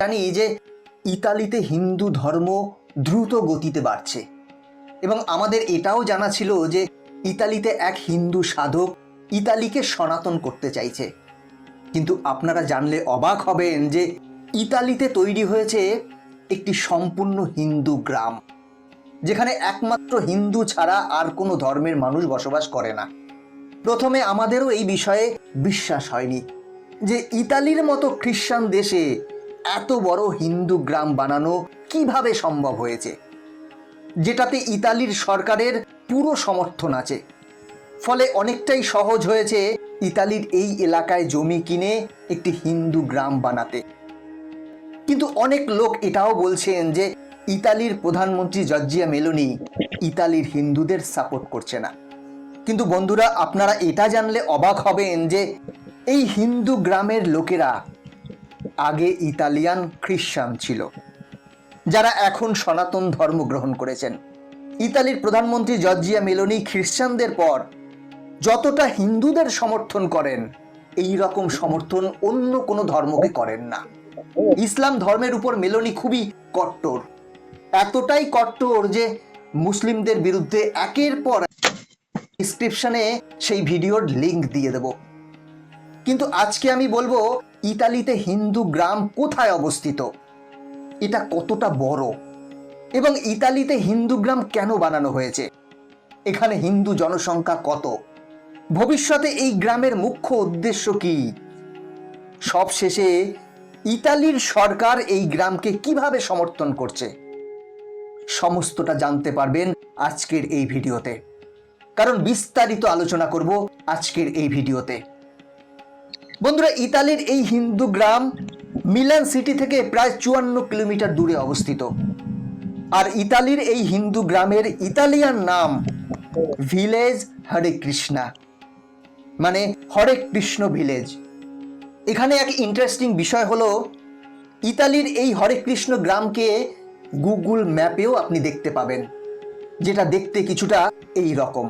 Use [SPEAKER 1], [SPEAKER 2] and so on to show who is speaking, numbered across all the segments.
[SPEAKER 1] জানি যে ইতালিতে হিন্দু ধর্ম দ্রুত গতিতে বাড়ছে এবং আমাদের এটাও জানা ছিল যে ইতালিতে এক হিন্দু সাধক ইতালিকে সনাতন করতে চাইছে। কিন্তু আপনারা জানলে অবাক হবেন যে ইতালিতে তৈরি হয়েছে একটি সম্পূর্ণ হিন্দু গ্রাম, যেখানে একমাত্র হিন্দু ছাড়া আর কোনো ধর্মের মানুষ বসবাস করে না। প্রথমে আমাদেরও এই বিষয়ে বিশ্বাস হয়নি যে ইতালির মতো খ্রিস্টান দেশে এত বড় হিন্দু গ্রাম বানানো কিভাবে সম্ভব হয়েছে, যেটাতে ইতালির সরকারের পুরো সমর্থন আছে। ফলে অনেকটাই সহজ হয়েছে ইতালির এই এলাকায় জমি কিনে একটি হিন্দু গ্রাম বানাতে। কিন্তু অনেক লোক এটাও বলছেন যে ইতালির প্রধানমন্ত্রী জর্জিয়া মেলোনি ইতালির হিন্দুদের সাপোর্ট করছে না। কিন্তু বন্ধুরা, আপনারা এটা জানলে অবাক হবেন যে এই হিন্দু গ্রামের লোকেরা আগে ইতালিয়ান খ্রিস্টান ছিল, যারা এখন সনাতন ধর্ম গ্রহণ করেছেন। ইতালির প্রধানমন্ত্রী জর্জিয়া মেলোনি খ্রিস্টানদের পর যতটা হিন্দুদের সমর্থন করেন, এই রকম সমর্থন অন্য কোনো ধর্মকে করেন না। ইসলাম ধর্মের উপর মেলোনি খুবই কট্টর, এতটাই কট্টর যে মুসলিমদের বিরুদ্ধে একের পর ডিসক্রিপশনে সেই ভিডিওর লিংক দিয়ে দেব। কিন্তু আজকে আমি বলবো ইতালিতে হিন্দু গ্রাম কোথায় অবস্থিত, এটা কতটা বড় এবং ইতালিতে হিন্দু গ্রাম কেন বানানো হয়েছে, এখানে হিন্দু জনসংখ্যা কত, ভবিষ্যতে এই গ্রামের মুখ্য উদ্দেশ্য কি, সবশেষে ইতালির সরকার এই গ্রামকে কিভাবে সমর্থন করছে, সমস্তটা জানতে পারবেন আজকের এই ভিডিওতে। কারণ বিস্তারিত আলোচনা করব আজকের এই ভিডিওতে। বন্ধুরা, ইতালির এই হিন্দু গ্রাম মিলান সিটি থেকে প্রায় 54 কিলোমিটার দূরে অবস্থিত। আর ইতালির এই হিন্দু গ্রামের ইতালিয়ান নাম ভিলেজ হরে কৃষ্ণা, মানে হরে কৃষ্ণ ভিলেজ। এখানে এক ইন্টারেস্টিং বিষয় হলো, ইতালির এই হরে কৃষ্ণ গ্রামকে গুগল ম্যাপেও আপনি দেখতে পাবেন, যেটা দেখতে কিছুটা এই রকম।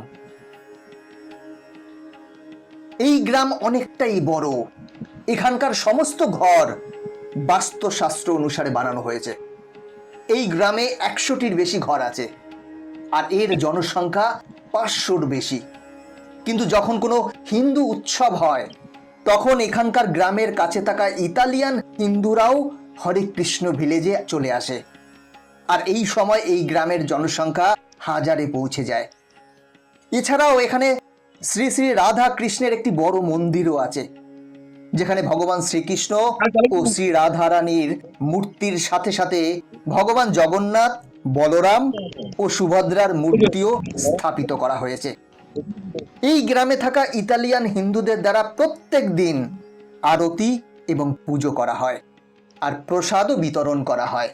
[SPEAKER 1] এই গ্রাম অনেকটাই বড়, এখানকার সমস্ত ঘর বাস্তুশাস্ত্র অনুসারে বানানো হয়েছে। এই গ্রামে 100টির বেশি ঘর আছে আর এর জনসংখ্যা 500র বেশি। কিন্তু যখন কোনো হিন্দু উৎসব হয়, তখন এখানকার গ্রামের কাছে থাকা ইতালিয়ান হিন্দুরাও হরে কৃষ্ণ ভিলেজে চলে আসে। আর এই সময় এই গ্রামের জনসংখ্যা 1000-এ পৌঁছে যায়। এছাড়াও এখানে শ্রী শ্রী রাধা কৃষ্ণের একটি বড় মন্দিরও আছে, যেখানে ভগবান শ্রীকৃষ্ণ ও শ্রী রাধা রানীর মূর্তির সাথে সাথে ভগবান জগন্নাথ, বলরাম ও সুভদ্রার মূর্তিও স্থাপিত করা হয়েছে। এই গ্রামে থাকা ইতালিয়ান হিন্দুদের দ্বারা প্রত্যেক দিন আরতি এবং পুজো করা হয় আর প্রসাদও বিতরণ করা হয়।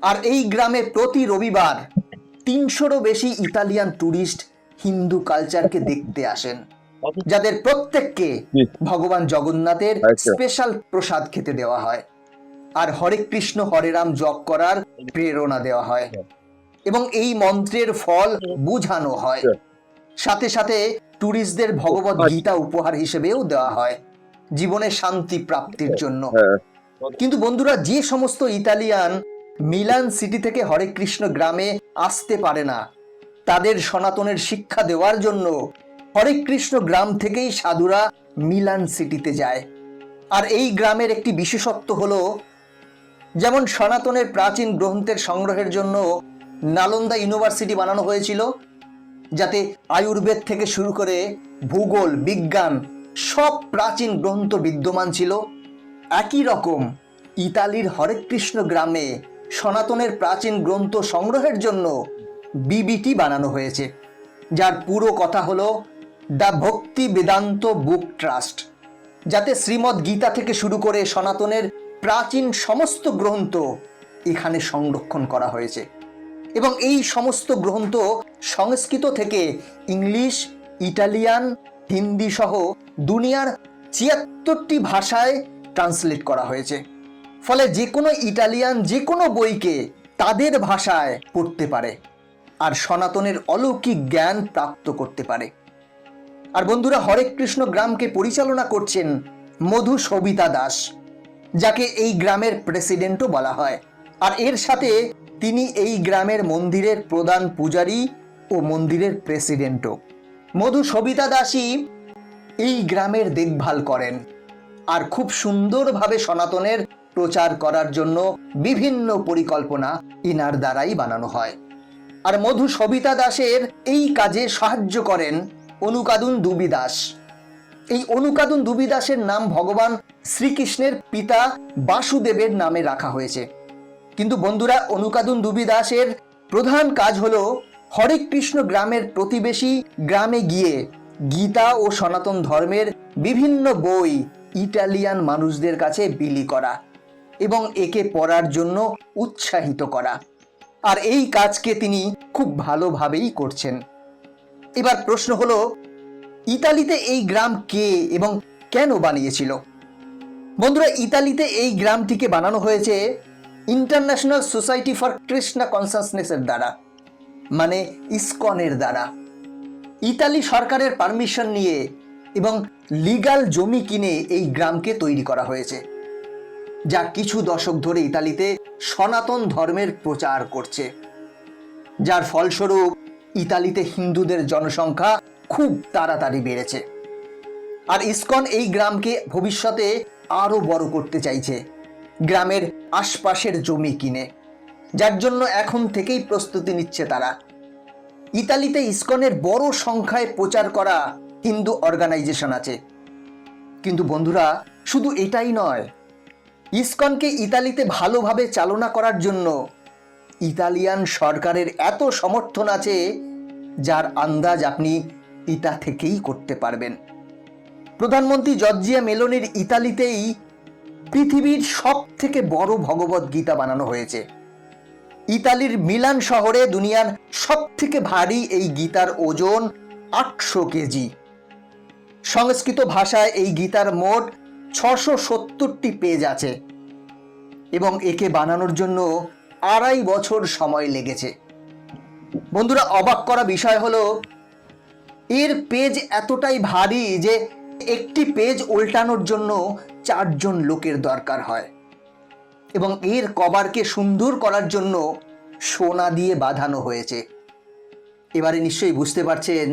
[SPEAKER 1] আর এই গ্রামে প্রতি রবিবার 300-রও বেশি ইতালিয়ান ট্যুরিস্ট হিন্দু কালচারকে দেখতে আসেন, যাদের প্রত্যেককে ভগবান জগন্নাথের স্পেশাল প্রসাদ খেতে দেওয়া হয় আর হরে কৃষ্ণ হরে রাম জপ করার প্রেরণা দেওয়া হয় এবং এই মন্ত্রের ফল বোঝানো হয়। সাথে সাথে ট্যুরিস্টদের ভগবত গীতা উপহার হিসেবেও দেওয়া হয় জীবনে শান্তি প্রাপ্তির জন্য। কিন্তু বন্ধুরা, যে সমস্ত ইতালিয়ান মিলান সিটি থেকে হরে কৃষ্ণ গ্রামে আসতে পারে না, তাদের সনাতনের শিক্ষা দেওয়ার জন্য হরে কৃষ্ণ গ্রাম থেকেই সাধুরা মিলান সিটিতে যায়। আর এই গ্রামের একটি বিশেষত্ব হলো, যেমন সনাতনের প্রাচীন গ্রন্থের সংগ্রহের জন্য নালন্দা ইউনিভার্সিটি বানানো হয়েছিল, যাতে আয়ুর্বেদ থেকে শুরু করে ভূগোল, বিজ্ঞান সব প্রাচীন গ্রন্থ বিদ্যমান ছিল। একই রকম ইতালির হরে কৃষ্ণ গ্রামে সনাতনের প্রাচীন গ্রন্থ সংগ্রহের জন্য বিবিটি বানানো হয়েছে, যার পুরো কথা হলো দ্য ভক্তি বেদান্ত বুক ট্রাস্ট, যাতে শ্রীমদ্ গীতা থেকে শুরু করে সনাতনের প্রাচীন সমস্ত গ্রন্থ এখানে সংরক্ষণ করা হয়েছে। এবং এই সমস্ত গ্রন্থ সংস্কৃত থেকে ইংলিশ, ইটালিয়ান, হিন্দি সহ দুনিয়ার 76টি ভাষায় ট্রান্সলেট করা হয়েছে। ফলে যে কোনো ইটালিয়ান যে কোনো বইকে তাদের ভাষায় পড়তে পারে আর সনাতনের অলৌকিক জ্ঞান প্রাপ্ত করতে পারে। আর বন্ধুরা, হরে কৃষ্ণ গ্রামকে পরিচালনা করছেন মধু সবিতা দাস, যাকে এই গ্রামের প্রেসিডেন্টও বলা হয়। আর এর সাথে তিনি এই গ্রামের মন্দিরের প্রধান পূজারী ও মন্দিরের প্রেসিডেন্টও। মধু সবিতা দাসী এই গ্রামের দেখভাল করেন আর খুব সুন্দরভাবে সনাতনের প্রচার করার জন্য বিভিন্ন পরিকল্পনা ইনার দ্বারাই বানানো হয়। আর মধু সবিতা দাসের এই কাজে সাহায্য করেন অনুকাদুন দুবি দাস। এই অনুকাদুন দুবি দাসের নাম ভগবান শ্রীকৃষ্ণের পিতা বাসুদেবের নামে রাখা হয়েছে। কিন্তু বন্ধুরা, অনুকাদুন দুবি দাসের প্রধান কাজ হলো হরে কৃষ্ণ গ্রামের প্রতিবেশী গ্রামে গিয়ে গীতা ও সনাতন ধর্মের বিভিন্ন বই ইটালিয়ান মানুষদের কাছে বিলি করা এবং একে পড়ার জন্য উৎসাহিত করা। আর এই কাজকে তিনি খুব ভালোভাবেই করছেন। এবার প্রশ্ন হলো, ইতালিতে এই গ্রাম কে এবং কেন বানিয়েছিল? বন্ধুরা, ইতালিতে এই গ্রামটিকে বানানো হয়েছে ইন্টারন্যাশনাল সোসাইটি ফর কৃষ্ণা কনসাসনেসের দ্বারা, মানে ইসকনের দ্বারা। ইতালি সরকারের পারমিশন নিয়ে এবং লিগ্যাল জমি কিনে এই গ্রামকে তৈরি করা হয়েছে, যা কিছু দশক ধরে ইতালিতে সনাতন ধর্মের প্রচার করছে, যার ফলস্বরূপ ইতালিতে হিন্দুদের জনসংখ্যা খুব তাড়াতাড়ি বেড়েছে। আর ইসকন এই গ্রামকে ভবিষ্যতে আরো বড় করতে চাইছে গ্রামের আশপাশের জমি কিনে, যার জন্য এখন থেকেই প্রস্তুতি নিচ্ছে তারা। ইতালিতে ইসকনের বড় সংখ্যায় প্রচার করা হিন্দু অর্গানাইজেশন আছে। কিন্তু বন্ধুরা, শুধু এটাই নয়, ইসকনকে ইতালিতে ভালোভাবে চালনা করার জন্য ইতালিয়ান সরকারের এত সমর্থন আছে যার আন্দাজ আপনি ইটা থেকেই করতে পারবেন। প্রধানমন্ত্রী জর্জিয়া মেলোনির ইতালিতেই পৃথিবীর সব থেকে বড় ভগবত গীতা বানানো হয়েছে। ইতালির মিলান শহরে দুনিয়ার সব থেকে ভারী এই গীতার ওজন 800 কেজি। সংস্কৃত ভাষায় এই গীতার মোট 670টি পেজ আছে এবং একে বানানোর জন্য 2.5 বছর সময় লেগেছে। বন্ধুরা, অবাক করা বিষয় হলো এর পেজ এতটাই ভারী যে একটি পেজ উল্টানোর জন্য 4 জন লোকের দরকার হয় এবং এর কভারকে সুন্দর করার জন্য সোনা দিয়ে বাঁধানো হয়েছে। এবারে নিশ্চয়ই বুঝতে পারছেন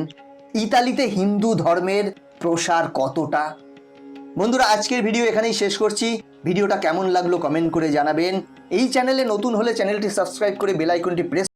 [SPEAKER 1] ইতালিতে হিন্দু ধর্মের প্রসার কতটা। বন্ধুরা, আজকের ভিডিও এখানেই শেষ করছি। ভিডিওটা কেমন লাগলো কমেন্ট করে জানাবেন। এই চ্যানেলে নতুন হলে চ্যানেলটি সাবস্ক্রাইব করে বেল আইকনটি প্রেস